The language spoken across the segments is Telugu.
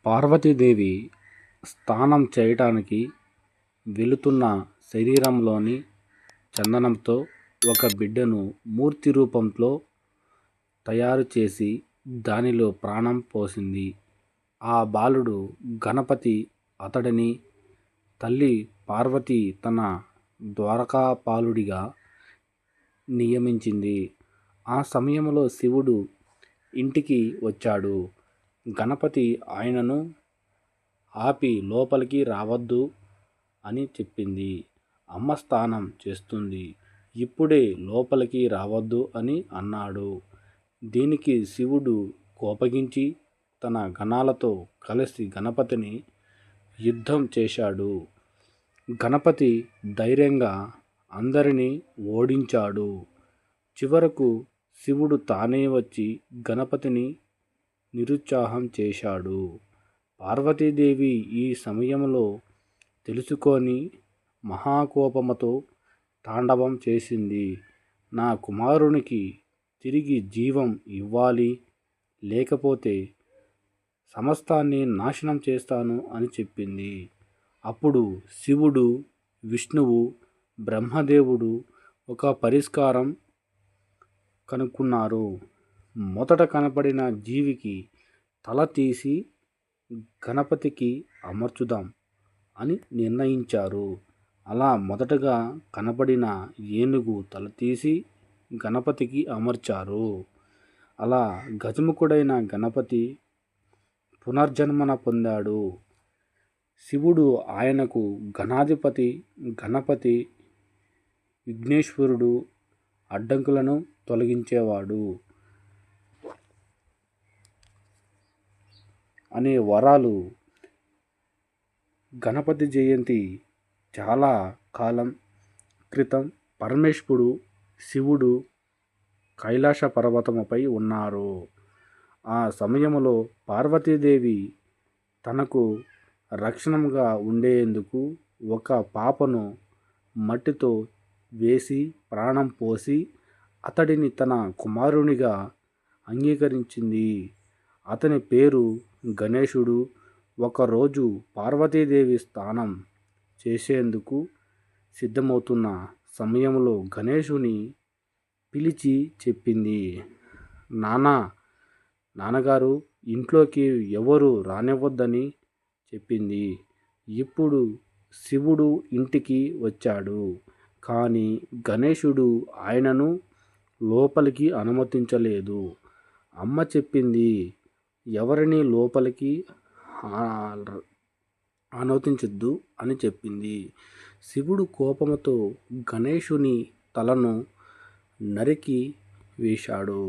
పార్వతీదేవి స్నానం చేయటానికి వెళుతున్న శరీరంలోని చందనంతో ఒక బిడ్డను మూర్తి రూపంలో తయారు చేసి దానిలో ప్రాణం పోసింది. ఆ బాలుడు గణపతి. అతడిని తల్లి పార్వతి తన ద్వారకాపాలుడిగా నియమించింది. ఆ సమయంలో శివుడు ఇంటికి వచ్చాడు. గణపతి ఆయనను ఆపి లోపలికి రావద్దు అని చెప్పింది. అమ్మ స్నానం చేస్తుంది, ఇప్పుడే లోపలికి రావద్దు అని అన్నాడు. దీనికి శివుడు కోపగించి తన గణాలతో కలిసి గణపతిని యుద్ధం చేశాడు. గణపతి ధైర్యంగా అందరినీ ఓడించాడు. చివరకు శివుడు తానే వచ్చి గణపతిని నిరుత్సాహం చేశాడు. పార్వతీదేవి ఈ సమయంలో తెలుసుకొని మహాకోపముతో తాండవం చేసింది. నా కుమారునికి తిరిగి జీవం ఇవ్వాలి, లేకపోతే సమస్తాన్ని నాశనం చేస్తాను అని చెప్పింది. అప్పుడు శివుడు, విష్ణువు, బ్రహ్మదేవుడు ఒక పరిష్కారం కనుక్కున్నారు. మొదట కనపడిన జీవికి తల తీసి గణపతికి అమర్చుదాం అని నిర్ణయించారు. అలా మొదటగా కనపడిన ఏనుగు తల తీసి గణపతికి అమర్చారు. అలా గజముఖుడైన గణపతి పునర్జన్మన పొందాడు. శివుడు ఆయనకు గణాధిపతి. గణపతి విఘ్నేశ్వరుడు అడ్డంకులను తొలగించేవాడు అనే వరాలు. గణపతి జయంతి చాలా కాలం క్రితం పరమేశ్వరుడు, శివుడు కైలాస పర్వతముపై ఉన్నారు. ఆ సమయంలో పార్వతీదేవి తనకు రక్షణగా ఉండేందుకు ఒక పాపను మట్టితో వేసి ప్రాణం పోసి అతడిని తన కుమారునిగా అంగీకరించింది. అతని పేరు గణేశుడు. ఒకరోజు పార్వతీదేవి స్నానం చేసేందుకు సిద్ధమవుతున్న సమయంలో గణేశుని పిలిచి చెప్పింది, నాన్నగారు ఇంట్లోకి ఎవరు రానివ్వద్దని చెప్పింది. ఇప్పుడు శివుడు ఇంటికి వచ్చాడు, కానీ గణేశుడు ఆయనను లోపలికి అనుమతించలేదు. అమ్మ చెప్పింది, ఎవరిని లోపలికి అనుమతించొద్దు అని చెప్పింది. శివుడు కోపంతో గణేశుని తలను నరికి వేశాడు.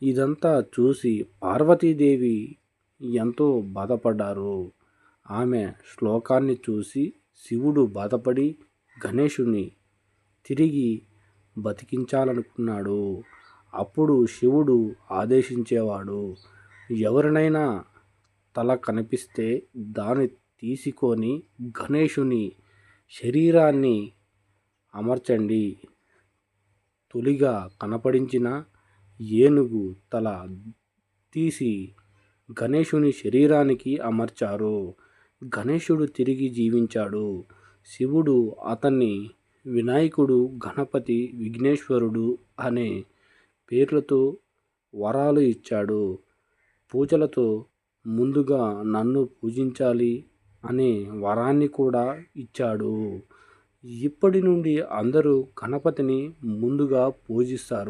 ఇదంతా చూసి పార్వతీదేవి ఎంతో బాధపడ్డారు. ఆమె శ్లోకాన్ని చూసి శివుడు బాధపడి గణేశుని తిరిగి బతికించాలనుకున్నాడు. అప్పుడు శివుడు ఆదేశించేవాడు, ఎవరినైనా తల కనిపిస్తే దాన్ని తీసుకొని గణేశుని శరీరాన్ని అమర్చండి. తొలిగా కనపడించిన ఏనుగు తల తీసి గణేశుని శరీరానికి అమర్చారు. గణేశుడు తిరిగి జీవించాడు. శివుడు అతన్ని వినాయకుడు, గణపతి, విఘ్నేశ్వరుడు అనే పేర్లతో వరాలు ఇచ్చాడు. పూజలతో ముందుగా నన్ను పూజించాలి అనే వరాన్ని కూడా ఇచ్చాడు. ఇప్పటి నుండి అందరూ గణపతిని ముందుగా పూజిస్తారు.